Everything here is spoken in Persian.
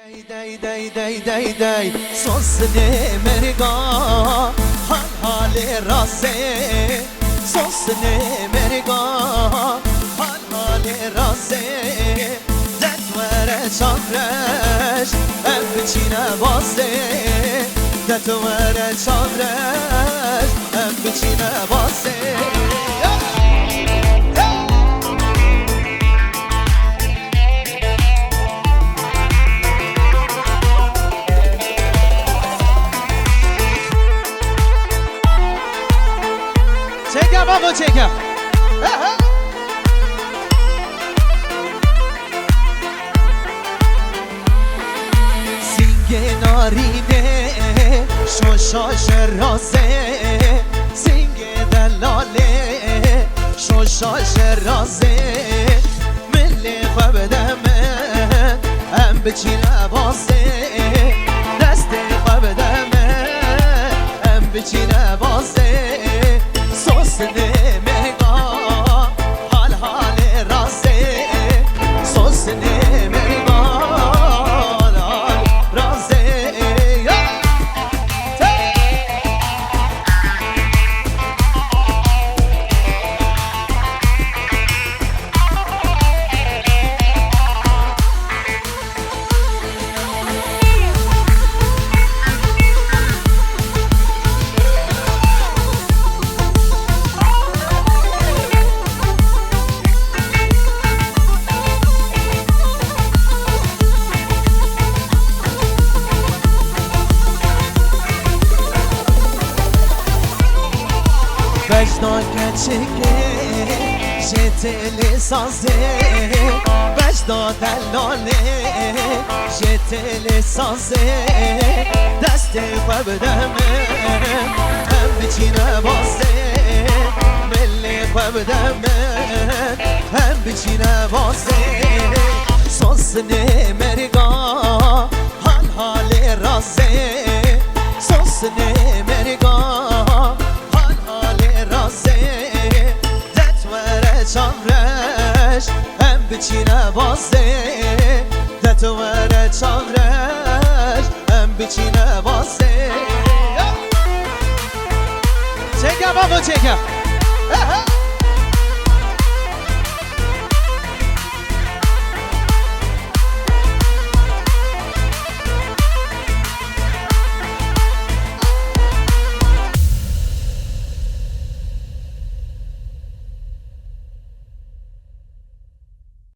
دی سوسنه مرگا حال راسه سوسنه مرگا حال راسه دتوره چامرش ام بچینه بازه دتوره چامرش ام بچینه بازه چکم آقا چکم سینگ نارینه شوشاش رازه سینگ دلاله شوشاش رازه ملی خواب دمه ام بچینه بازه دست خواب دمه ام بچینه بازه سوسنه مرگا حال رازه سوسنه مرگا حال رازه وجدان کچکه جتل سازه وجدان دلاله جتل سازه دست خواب دمه هم بچینه بازه ملی خواب دمه هم بچینه بازه سوسنه مرگا حال رازه سوسنه مرگا چامرش هم بچینه بازه دتوره چامرش هم بچینه بازه چکم آقا چکم